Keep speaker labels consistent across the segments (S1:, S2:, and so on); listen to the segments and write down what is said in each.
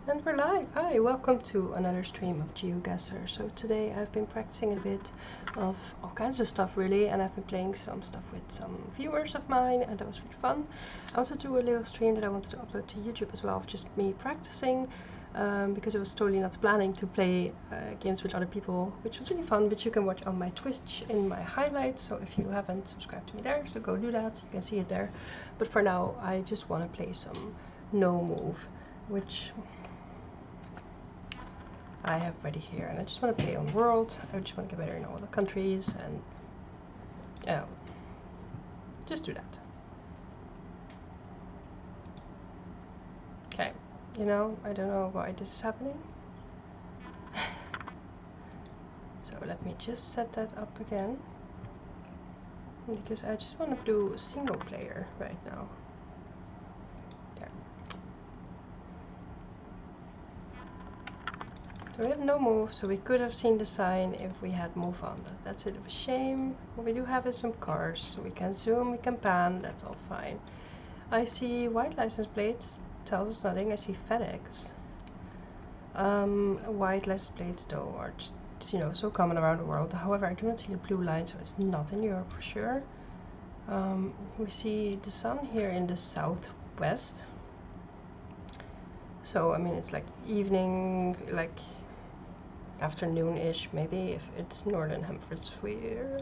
S1: And we're live! Hi, welcome to another stream of Geoguessr. So today I've been practicing a bit of all kinds of stuff really, and I've been playing some stuff with some viewers of mine, and that was really fun. I also do a little stream that I wanted to upload to YouTube as well, of just me practicing, because I was totally not planning to play games with other people, which was really fun, which you can watch on my Twitch in my highlights. So if you haven't subscribed to me there, so go do that, you can see it there. But for now, I just want to play some no move, which I have ready here, and I just want to play on world. I just want to get better in all the countries, and yeah, just do that. Okay, you know, I don't know why this is happening. So let me just set that up again, because I just want to do single player right now. There. So we have no move, so we could have seen the sign if we had move on. That's a bit of a shame. What we do have is some cars, so we can zoom, we can pan, that's all fine. I see white license plates, tells us nothing. I see FedEx. White license plates though are just, you know, so common around the world. However, I do not see the blue line, so it's not in Europe for sure. We see the sun here in the southwest. So, I mean, it's like evening, like afternoon-ish, maybe, if it's northern hemisphere.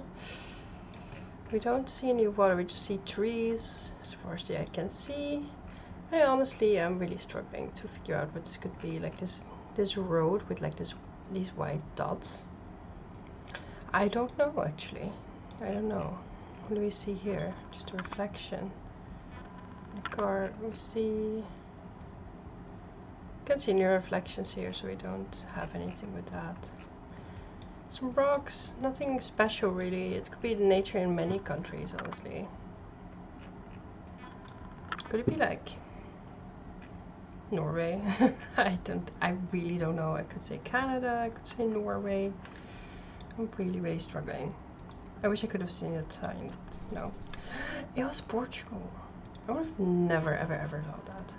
S1: We don't see any water, we just see trees, as far as the eye can see. I honestly am really struggling to figure out what this could be, like this road with like these white dots. I don't know, actually. I don't know. What do we see here? Just a reflection. The car, we see... You can see new reflections here, so we don't have anything with that. Some rocks, nothing special really. It could be nature in many countries, honestly. Could it be like Norway? I really don't know. I could say Canada, I could say Norway. I'm really struggling. I wish I could have seen that sign, but no. It was Portugal. I would have never ever thought that.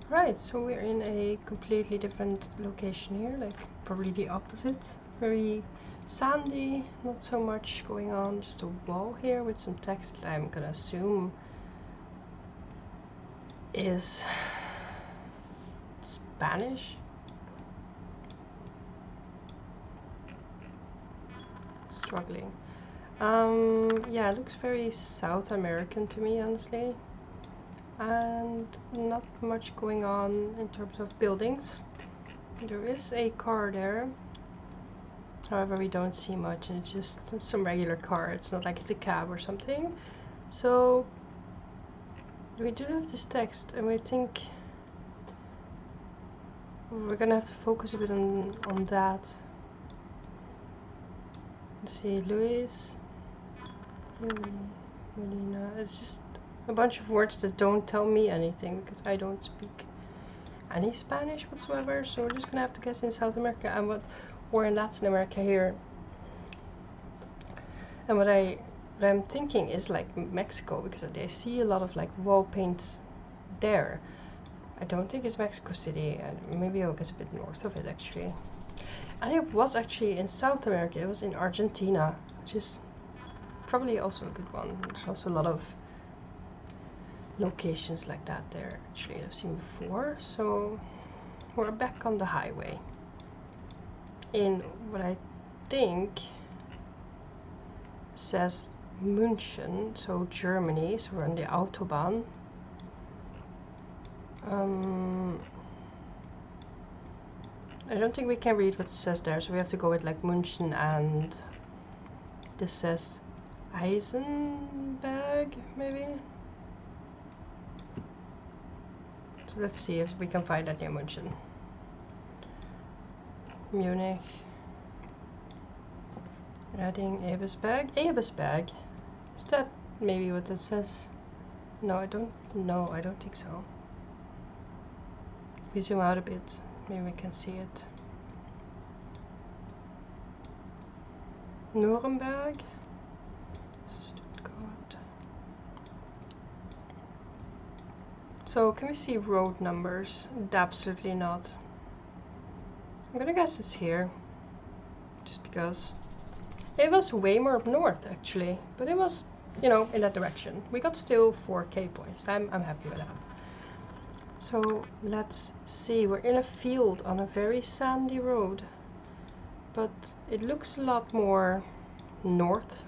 S1: Right, so we're in a completely different location here, like probably the opposite. Very sandy, not so much going on, just a wall here with some text that I'm gonna assume is Spanish. Struggling. Yeah, it looks very South American to me, honestly. And not much going on in terms of buildings. There is a car there. However, we don't see much, and it's just some regular car. It's not like it's a cab or something. So we do have this text, and we think we're gonna have to focus a bit on that. Let's see, Luis, Melina. It's just a bunch of words that don't tell me anything, because I don't speak any Spanish whatsoever. So we're just gonna have to guess in South America and or in Latin America here. And what I'm thinking is like Mexico, because I see a lot of like wall paints there. I don't think it's Mexico City, and maybe I'll guess a bit north of it actually. And it was actually in South America. It was in Argentina, which is probably also a good one. There's also a lot of locations like that there actually I've seen before. So we're back on the highway in what I think says München, so Germany. So we're on the Autobahn. I don't think we can read what it says there, so we have to go with like München, and this says Eisenberg, maybe? So let's see if we can find that near München. Munich. Adding Ebersberg. Ebersberg? Is that maybe what it says? No, I don't know. I don't think so. If we zoom out a bit, maybe we can see it. Nuremberg. Stuttgart. So can we see road numbers? Absolutely not. I'm gonna guess it's here, just because it was way more up north actually, but it was, you know, in that direction. We got still 4k points. I'm happy with that. So let's see, we're in a field on a very sandy road, but it looks a lot more North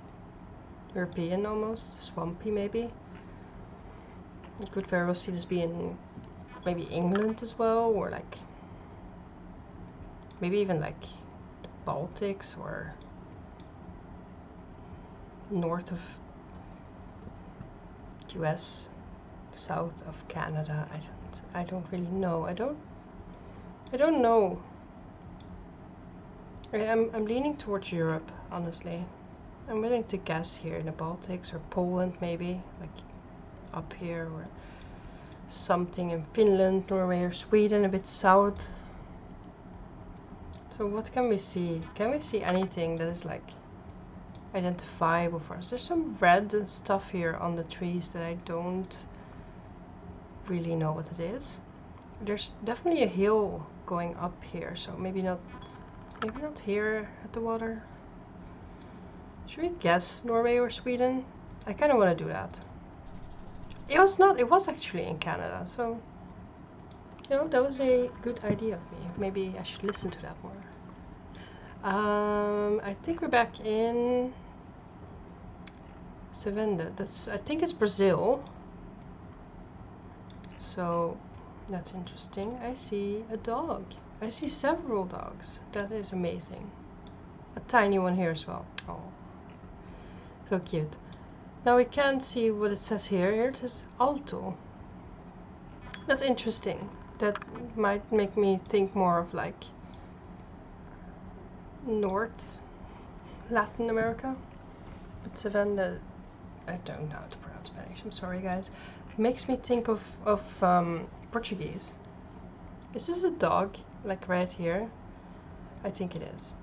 S1: European, almost swampy maybe. You could very well see this be in maybe England as well, or like maybe even like the Baltics or north of US, south of Canada. I don't really know. I don't know. I'm leaning towards Europe, honestly. I'm willing to guess here in the Baltics or Poland maybe, like up here, or something in Finland, Norway or Sweden, a bit south. So what can we see? Can we see anything that is like identifiable for us? There's some red and stuff here on the trees that I don't really know what it is. There's definitely a hill going up here, so maybe not here at the water. Should we guess Norway or Sweden? I kind of want to do that. It was not, it was actually in Canada, so you know, that was a good idea of me. Maybe I should listen to that more. I think we're back in Sevenda. That's, I think it's Brazil. So that's interesting. I see a dog. I see several dogs. That is amazing. A tiny one here as well. Oh, so cute. Now we can't see what it says here. Here it says Alto. That's interesting. That might make me think more of like North Latin America. But Savannah, I don't know how to pronounce Spanish. I'm sorry, guys. Makes me think of Portuguese. Is this a dog? Like right here? I think it is.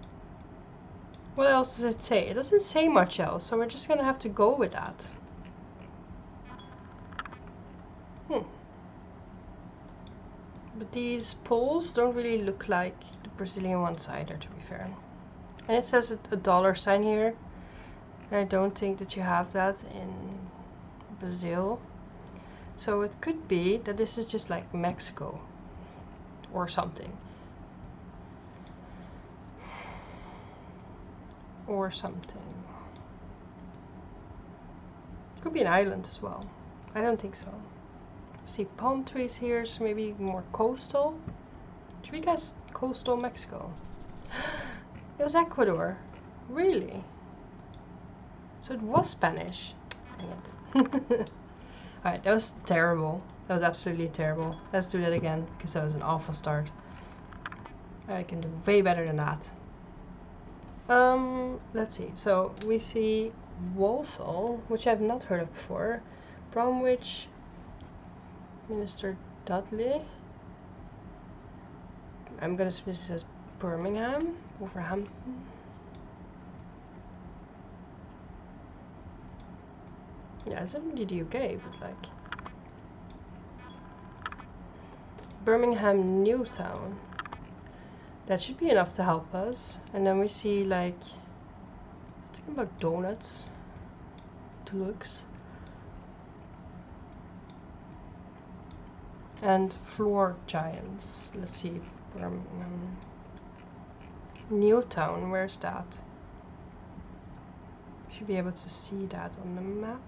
S1: What else does it say? It doesn't say much else, so we're just gonna have to go with that. But these poles don't really look like the Brazilian ones either, to be fair. And it says a dollar sign here. And I don't think that you have that in Brazil. So it could be that this is just like Mexico or something. Or something. Could be an island as well. I don't think so. See palm trees here, so maybe more coastal. Should we guess coastal Mexico? It was Ecuador. Really? So it was Spanish. Dang it. Alright, that was terrible. That was absolutely terrible. Let's do that again, because that was an awful start. I can do way better than that. Let's see. So we see Walsall, which I've not heard of before. Bromwich, Minister Dudley. I'm gonna assume this says Birmingham, Wolverhampton. Yeah, it's in the UK, but like Birmingham Newtown. That should be enough to help us. And then we see like talking about donuts. Deluxe. And floor giants. Let's see. Newtown, where's that? Should be able to see that on the map.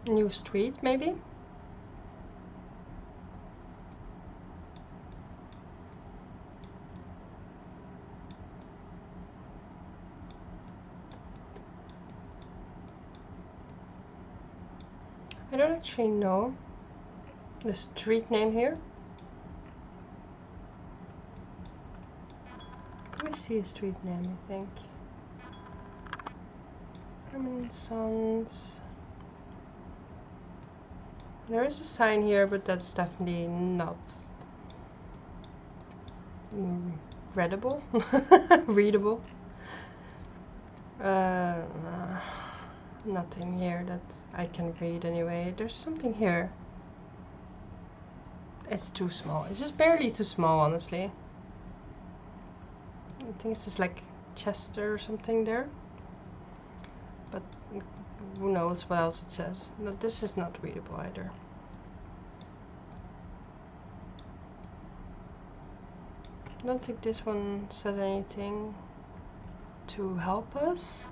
S1: New street, maybe? I don't actually know the street name here. Can we see a street name, I think? Herman Sons. There is a sign here, but that's definitely not readable. Readable. Nothing here that I can read anyway. There's something here. It's too small. It's just barely too small, honestly. I think it's just like Chester or something there. But who knows what else it says. No, this is not readable either. I don't think this one said anything to help us.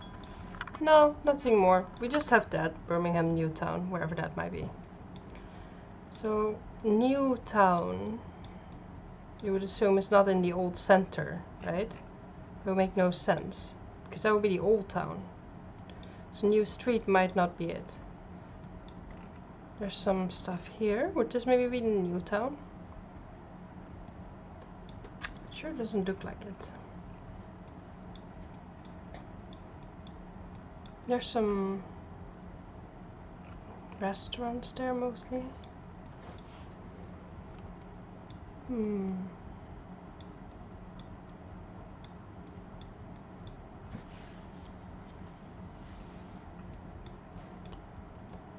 S1: No, nothing more. We just have that, Birmingham, Newtown, wherever that might be. So, Newtown, you would assume is not in the old center, right? It would make no sense, because that would be the old town. So New Street might not be it. There's some stuff here. Would this maybe be the new town? Sure doesn't look like it. There's some restaurants there mostly.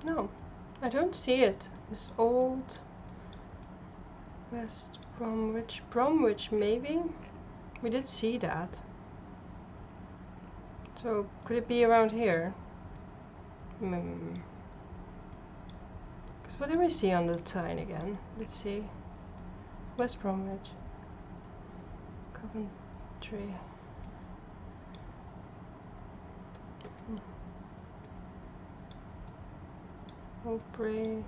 S1: No, I don't see it. This old West Bromwich. Bromwich, maybe? We did see that. So, could it be around here? Because what do we see on the sign again? Let's see. West Bromwich. Coventry. Aubrey.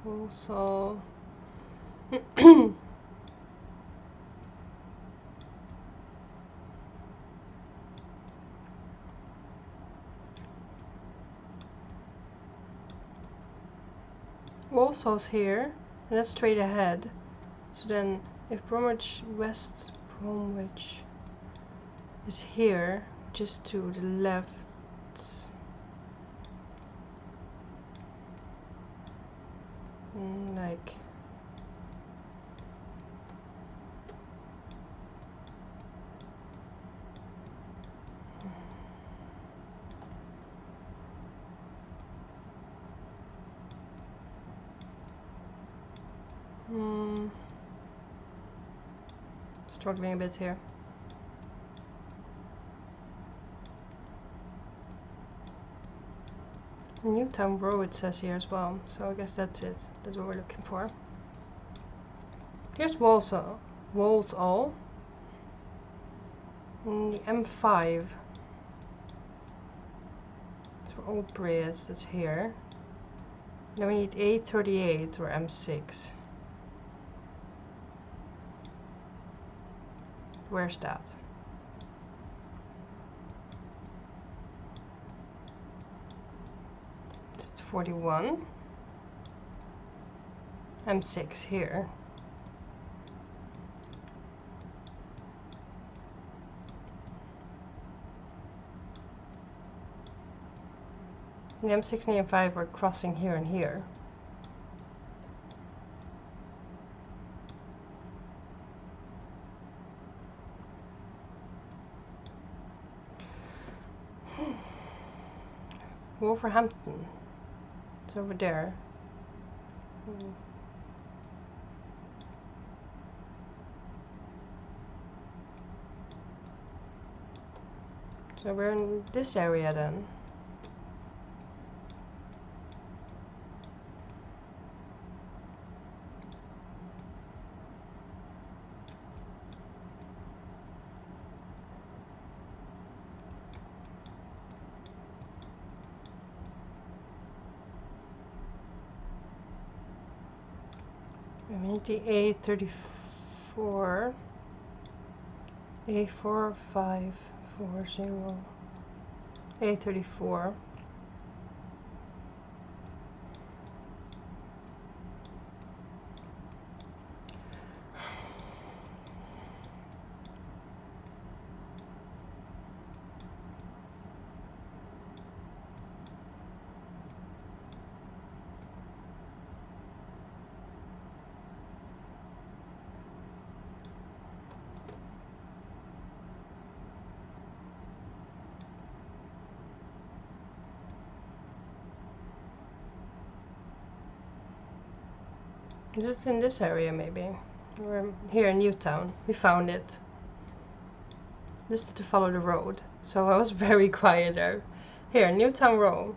S1: Walsall. Walsall's here, and that's straight ahead. So then, if Bromwich, West Bromwich is here, just to the left, like struggling a bit here. Newtown Row it says here as well, so I guess that's it. That's what we're looking for. Here's Walsall. Walsall. The M5. That's where Aubrey is, that's here. Then we need A38 or M6. Where's that? It's 41. M6 here. The M6 and the M5 are crossing here and here. Wolverhampton. It's over there. So we're in this area then. We need the A34. A4540. A34. Just in this area maybe. We're here in Newtown. We found it. Just had to follow the road. So I was very quiet there. Here, Newtown Row.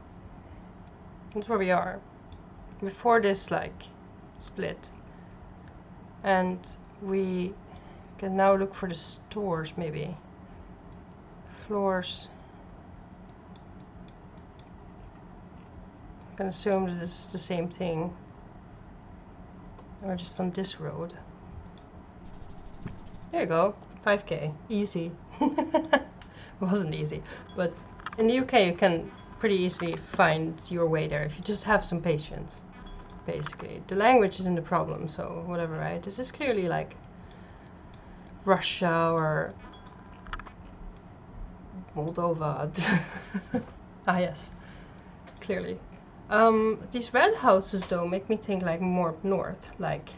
S1: That's where we are. Before this like split. And we can now look for the stores maybe. Floors. I can assume that this is the same thing. Or just on this road. There you go. 5k. Easy. It wasn't easy. But in the UK you can pretty easily find your way there if you just have some patience. Basically. The language isn't the problem, so whatever, right? This is clearly like Russia or Moldova. Ah yes. Clearly. These red houses though make me think like more up north, like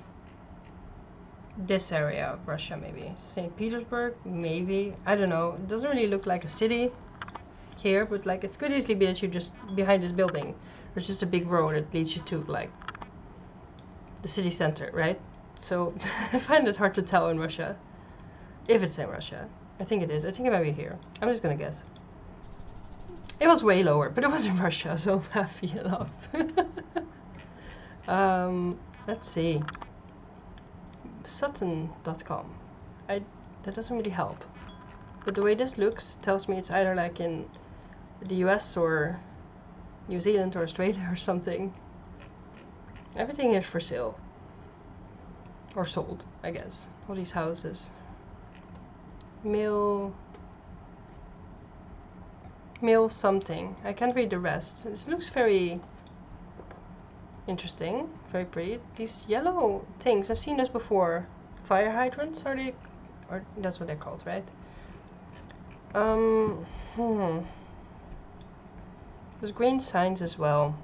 S1: this area of Russia maybe. St. Petersburg, maybe. I don't know. It doesn't really look like a city here, but like it could easily be that you're just behind this building. There's just a big road that leads you to like the city center, right? So I find it hard to tell in Russia. If it's in Russia. I think it is. I think it might be here. I'm just gonna guess. It was way lower, but it was in Russia, so I'm happy enough. Let's see. Sutton.com. That doesn't really help. But the way this looks tells me it's either like in the US or New Zealand or Australia or something. Everything is for sale. Or sold, I guess. All these houses. Mill something. I can't read the rest. This looks very interesting. Very pretty. These yellow things, I've seen this before. Fire hydrants, are they? Or that's what they're called, right? There's green signs as well.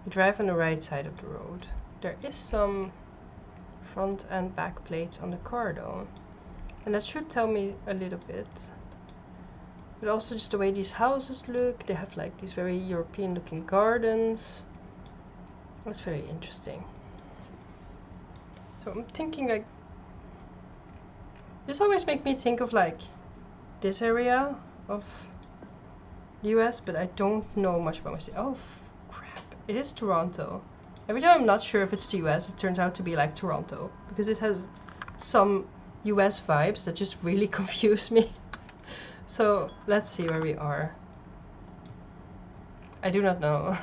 S1: You drive on the right side of the road. There is some front and back plates on the car though. And that should tell me a little bit. But also just the way these houses look. They have like these very European looking gardens. That's very interesting. So I'm thinking like, this always makes me think of like this area of the US, but I don't know much about my city. Oh crap, it is Toronto. Every time I'm not sure if it's the US, it turns out to be like Toronto. Because it has some US vibes that just really confuse me. So let's see where we are. I do not know.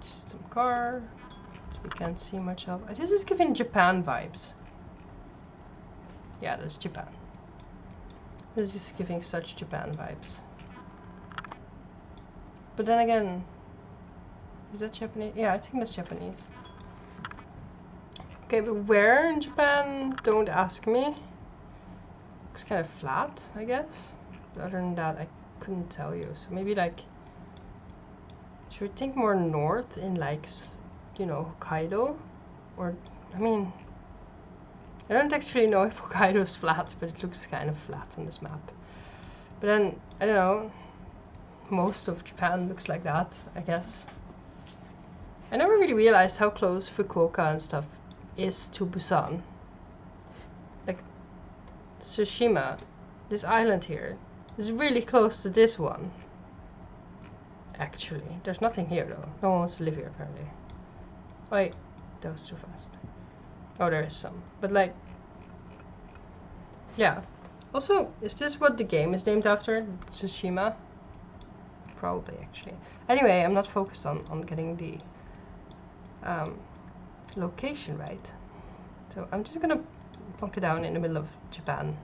S1: Just some car. We can't see much of. This is giving Japan vibes. Yeah, that's Japan. This is giving such Japan vibes. But then again, is that Japanese? Yeah, I think that's Japanese. Okay, but where in Japan? Don't ask me. Looks kind of flat, I guess. But other than that, I couldn't tell you. So maybe like, should we think more north in like, you know, Hokkaido? Or, I mean, I don't actually know if Hokkaido is flat, but it looks kind of flat on this map. But then, I don't know, most of Japan looks like that, I guess. I never really realized how close Fukuoka and stuff is to Busan. Like, Tsushima, this island here, is really close to this one. Actually, there's nothing here though. No one wants to live here apparently. Wait, that was too fast. Oh, there is some. But like, yeah. Also, is this what the game is named after? Tsushima? Probably, actually. Anyway, I'm not focused on getting the location right. So I'm just gonna plonk it down in the middle of Japan.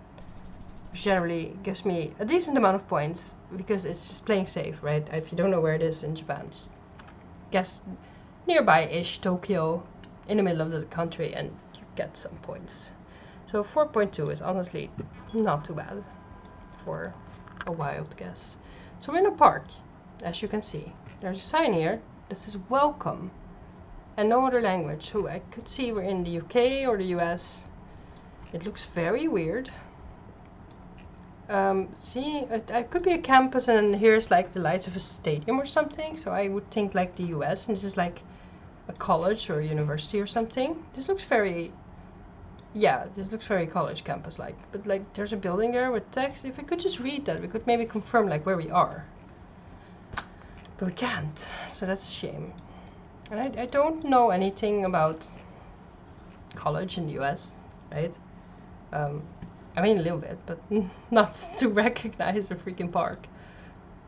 S1: Which generally gives me a decent amount of points, because it's just playing safe, right? If you don't know where it is in Japan, just guess nearby-ish Tokyo, in the middle of the country, and you get some points. So 4.2 is honestly not too bad for a wild guess. So we're in a park, as you can see. There's a sign here that says welcome, and no other language. So I could see we're in the UK or the US. It looks very weird. See, it could be a campus, and here's like the lights of a stadium or something. So I would think like the US, and this is like a college or a university or something. This looks very, yeah, this looks very college campus like. But like there's a building there with text. If we could just read that, we could maybe confirm like where we are. But we can't, so that's a shame. And I don't know anything about college in the US, right? I mean a little bit, but not to recognize a freaking park.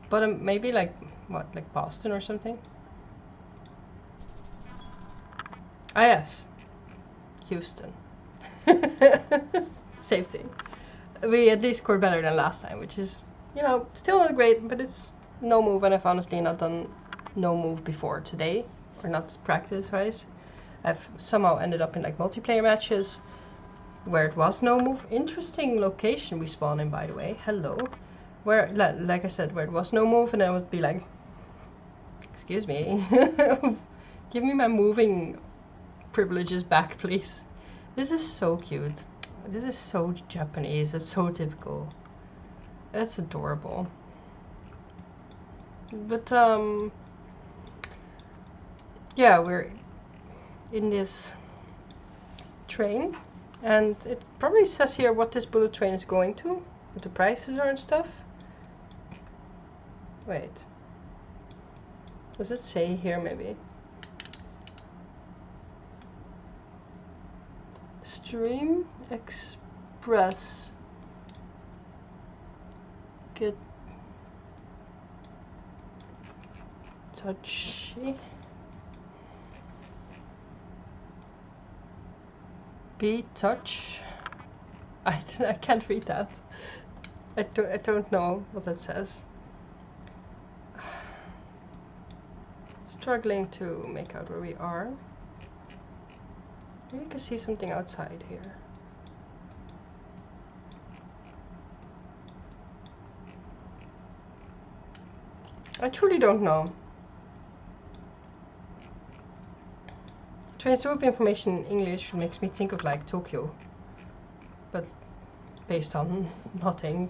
S1: But maybe like, what, like Boston or something? Ah yes, Houston. Safety. We at least scored better than last time, which is, you know, still not great, but it's no move, and I've honestly not done no move before today, or not practice-wise. I've somehow ended up in like multiplayer matches where it was no move. Interesting location we spawn in, by the way. Hello. Where, like I said, where it was no move, and I would be like, excuse me, give me my moving privileges back, please. This is so cute. This is so Japanese. It's so typical. That's adorable. But yeah, we're in this train, and it probably says here what this bullet train is going to, what the prices are and stuff. Wait, does it say here maybe? Stream Express. Get touchy. Be touch. I can't read that. I don't know what that says. Struggling to make out where we are. Maybe we can see something outside here. I truly don't know. Trains route information in English makes me think of like Tokyo, but based on nothing.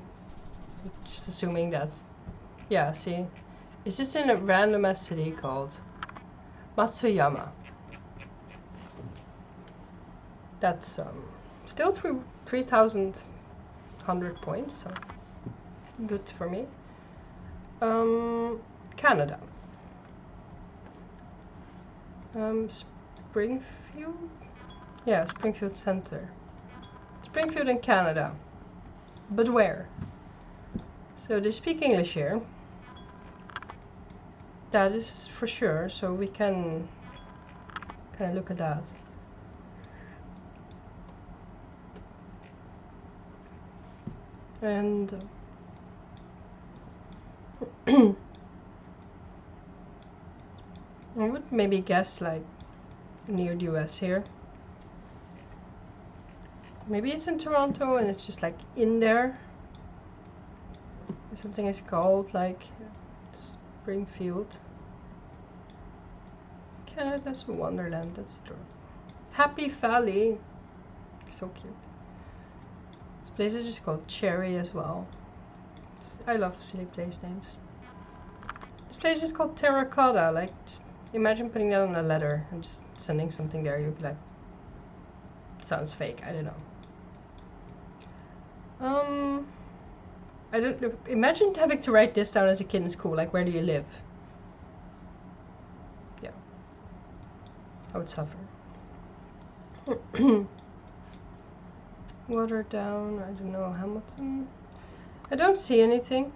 S1: Just assuming that, yeah, see, it's just in a random ass city called Matsuyama. That's still through 3,100 points, so good for me. Canada. Springfield? Yeah, Springfield Center. Springfield in Canada. But where? So they speak English here. That is for sure, so we can kind of look at that. And I would maybe guess like near the US here. Maybe it's in Toronto and it's just like in there. Something is called like Springfield. Canada's Wonderland, that's adorable. Happy Valley. So cute. This place is just called Cherry as well. I love silly place names. This place is called Terracotta. Like, just imagine putting that on a letter and just sending something there. You'd be like, sounds fake. I don't know. I don't know. Imagine having to write this down as a kid in school. Like, where do you live? Yeah, I would suffer. Water down. I don't know. Hamilton. I don't see anything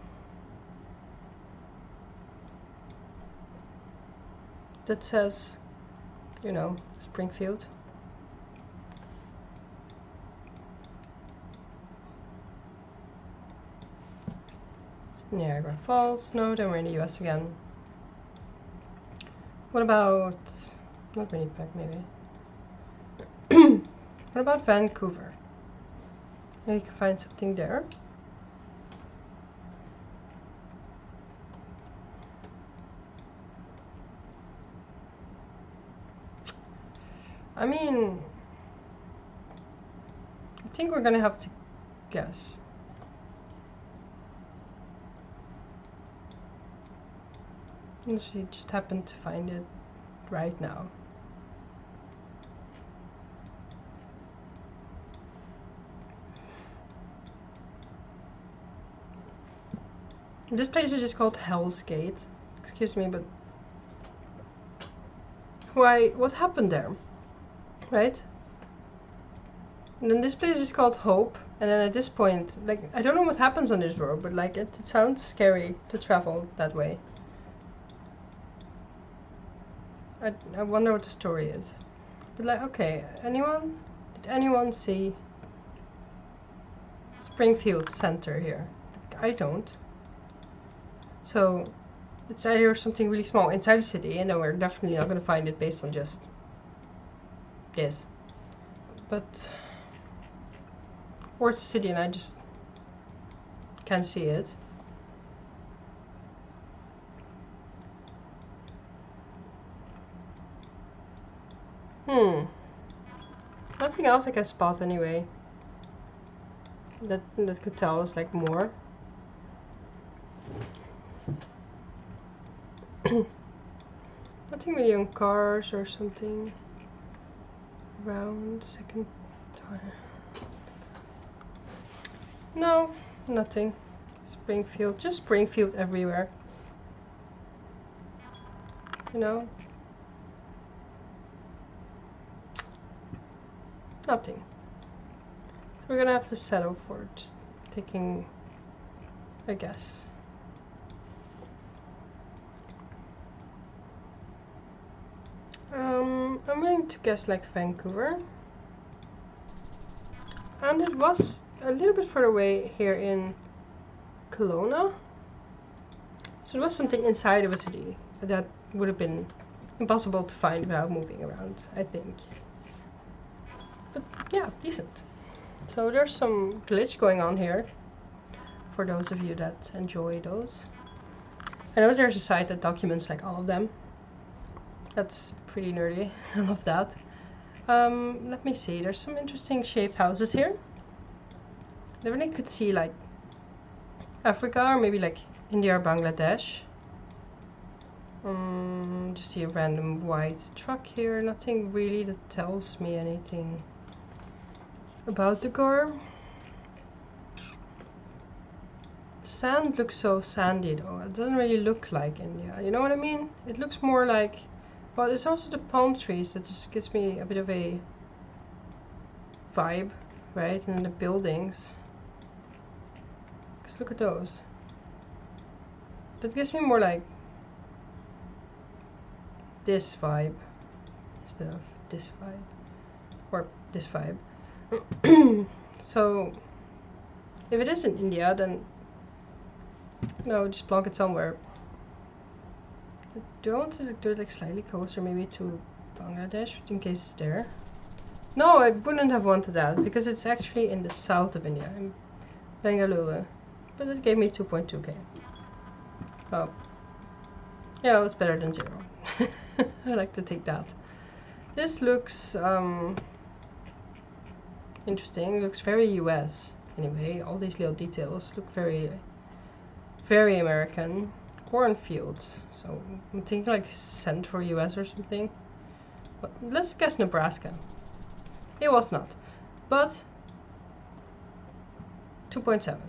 S1: that says, you know, Springfield. Niagara Falls. No, then we're in the US again. What about, not Winnipeg, maybe. What about Vancouver? Maybe you can find something there. I mean, I think we're gonna have to guess. She just happened to find it right now. This place is just called Hell's Gate. Excuse me, but why? What happened there? Right? And then this place is called Hope. And then at this point, like, I don't know what happens on this road, but like, it sounds scary to travel that way. I wonder what the story is. But like, okay, anyone? Did anyone see Springfield Center here? I don't. So it's either something really small inside the city, and then we're definitely not going to find it based on just this. But or it's a city and I just can't see it. Nothing else I can spot anyway. That could tell us like more. Nothing really on cars or something around. Second time. No, nothing. Springfield, just Springfield everywhere. You know? Nothing. So we're gonna have to settle for just taking a guess. I'm willing to guess like Vancouver. And it was a little bit further away here in Kelowna. So it was something inside of a city that would have been impossible to find without moving around, I think. But yeah, decent. So there's some glitch going on here for those of you that enjoy those. I know there's a site that documents like all of them. That's pretty nerdy. I love that. Let me see. There's some interesting shaped houses here. I really could see like Africa or maybe like India or Bangladesh. Just see a random white truck here. Nothing really that tells me anything about the car. Sand looks so sandy though. It doesn't really look like India. You know what I mean? It looks more like... Well, it's also the palm trees that just gives me a bit of a vibe, right? And then the buildings. Because look at those. That gives me more like this vibe instead of this vibe. Or this vibe. So, if it is in India, then no, just block it somewhere. Do I want to do it like slightly closer, maybe to Bangladesh, in case it's there? No, I wouldn't have wanted that, because it's actually in the south of India, in Bangalore. But it gave me 2.2k. Oh. Yeah, it's better than 0. I like to take that. This looks interesting. It looks very US. Anyway, all these little details look very, very American. Cornfields. So I'm thinking like sent for US or something. But let's guess Nebraska. It was not. But 2.7.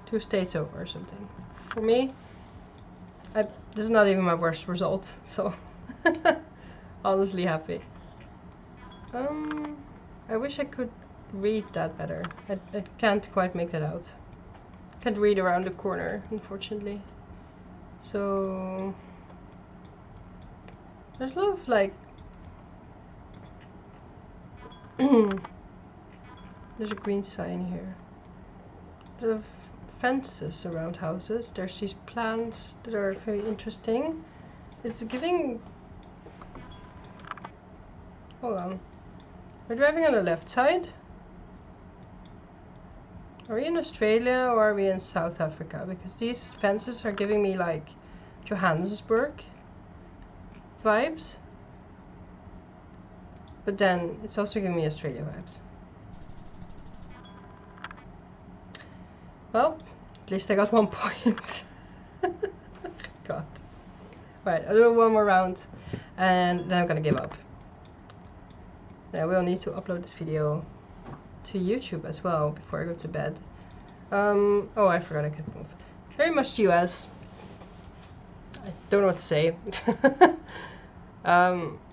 S1: 2 states over or something. For me, this is not even my worst result, so honestly happy. I wish I could read that better. I can't quite make that out. Can't read around the corner, unfortunately. So there's a lot of like there's a green sign here. There's fences around houses. There's these plants that are very interesting. It's giving... Hold on. We're driving on the left side. Are we in Australia or are we in South Africa? Because these fences are giving me like Johannesburg vibes. But then it's also giving me Australia vibes. Well, at least I got 1 point. God. Right, I'll do one more round and then I'm gonna give up. Now we'll need to upload this video to YouTube as well before I go to bed. Oh, I forgot I could move. very much US. I don't know what to say.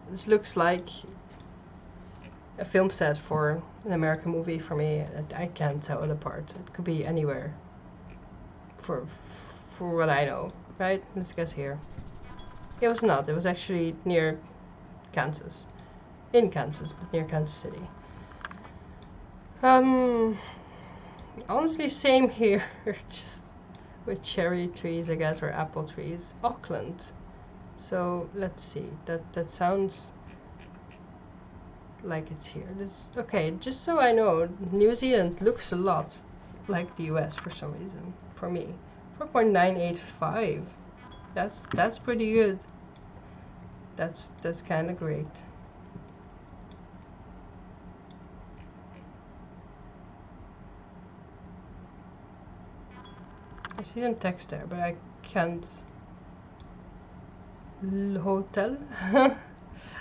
S1: This looks like a film set for an American movie for me. I can't tell it apart. It could be anywhere. For what I know, right? Let's guess here. It was not. It was actually near Kansas. In Kansas, but near Kansas City. Honestly, same here. Just with cherry trees, I guess, or apple trees. Auckland. So let's see. That sounds like it's here. Okay, just so I know, New Zealand looks a lot like the US for some reason. For me, 4.985. That's pretty good. That's kind of great. I see some text there, but I can't. Hotel?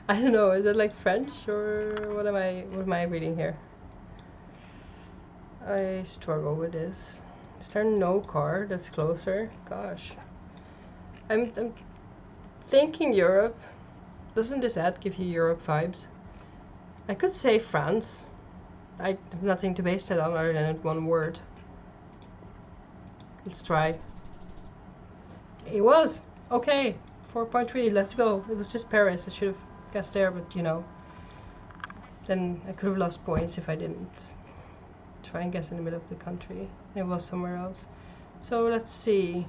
S1: I don't know, is it like French or what am I reading here? I struggle with this. Is there no car that's closer? Gosh. I'm thinking Europe. Doesn't this ad give you Europe vibes? I could say France. I have nothing to base that on other than one word. Let's try. It was! Okay, 4.3, let's go. It was just Paris. I should have guessed there, but you know. Then I could have lost points if I didn't try and guess in the middle of the country. It was somewhere else. So let's see.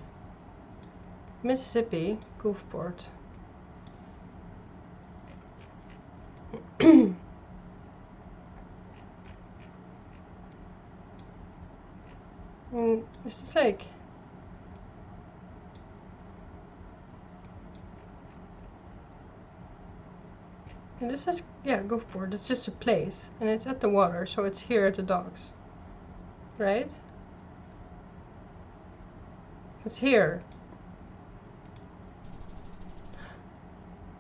S1: Mississippi, Gulfport. Is this like... And this is, yeah, Gulfport. It's just a place. And it's at the water, so it's here at the docks. Right? It's here.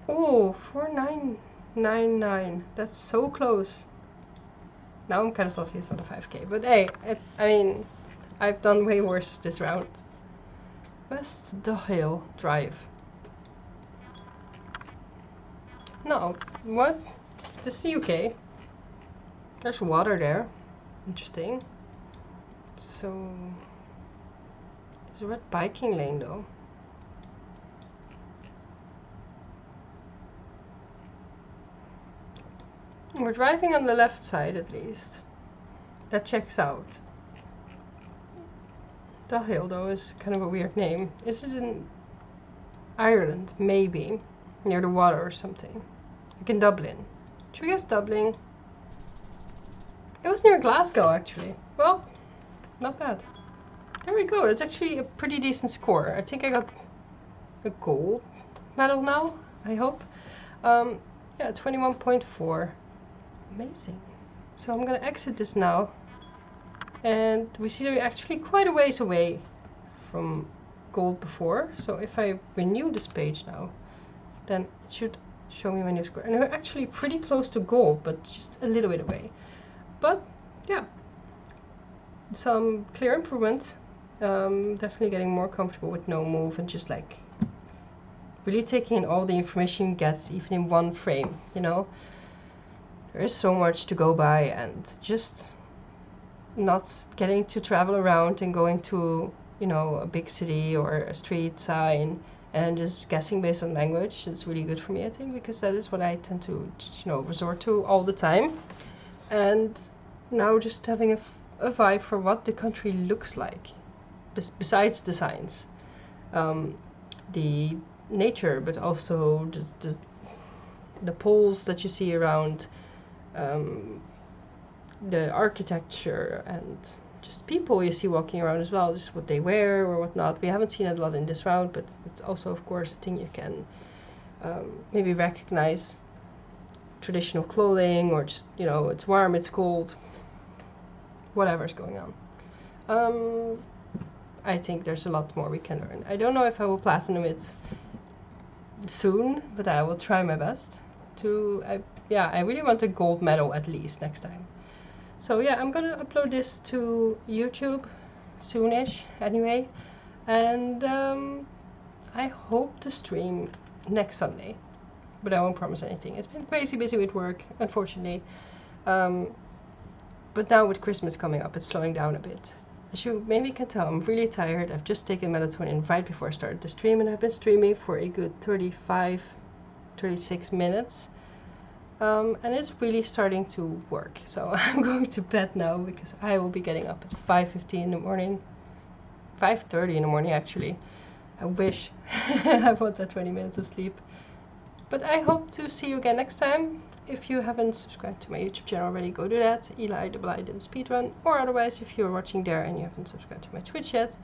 S1: Oh, 4999. That's so close. Now I'm kind of salty it's not a 5k. But hey, I mean, I've done way worse this round. West Dahl Drive. No, what? Is this the UK? There's water there. Interesting. So... There's a red biking lane though. We're driving on the left side at least. That checks out. Dahl though is kind of a weird name. Is it in Ireland? Maybe. Near the water or something. Like in Dublin. Should we guess Dublin? It was near Glasgow actually. Well, not bad. There we go. It's actually a pretty decent score. I think I got a gold medal now, I hope. Yeah, 21.4. Amazing. So I'm gonna exit this now. And we see that we're actually quite a ways away from gold before. So if I renew this page now, then it should show me my new score. And we're actually pretty close to gold, but just a little bit away. But yeah, some clear improvement. Definitely getting more comfortable with no move and just like really taking in all the information you get, even in one frame, you know. There is so much to go by, and just not getting to travel around and going to, you know, a big city or a street sign and just guessing based on language. It's really good for me, I think, because that is what I tend to, you know, resort to all the time. And now just having a vibe for what the country looks like, besides the signs, the nature, but also the poles that you see around, the architecture, and just people you see walking around as well, just what they wear or whatnot. We haven't seen it a lot in this round, but it's also, of course, a thing you can maybe recognize. Traditional clothing, or just, you know, it's warm, it's cold, whatever's going on. I think there's a lot more we can learn. I don't know if I will platinum it soon, but I will try my best to, yeah, I really want a gold medal at least next time. So yeah, I'm gonna upload this to YouTube soonish anyway. And I hope to stream next Sunday, but I won't promise anything. It's been crazy busy with work, unfortunately. But now with Christmas coming up, it's slowing down a bit. As you maybe can tell, I'm really tired. I've just taken melatonin right before I started the stream, and I've been streaming for a good 35, 36 minutes. And it's really starting to work. So I'm going to bed now because I will be getting up at 5:15 in the morning. 5:30 in the morning, actually. I wish I want that 20 minutes of sleep. But I hope to see you again next time. If you haven't subscribed to my YouTube channel already, go do that. Eli the Blind and Speedrun. Or otherwise, if you're watching there and you haven't subscribed to my Twitch yet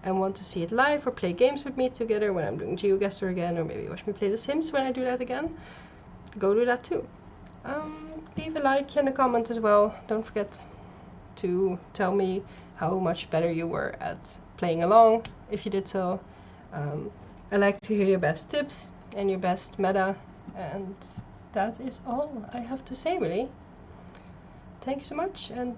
S1: and want to see it live or play games with me together when I'm doing Geoguessr again, or maybe watch me play The Sims when I do that again, go do that too. Leave a like and a comment as well. Don't forget to tell me how much better you were at playing along, if you did so. I like to hear your best tips and your best meta, and that is all I have to say, really. Thank you so much, and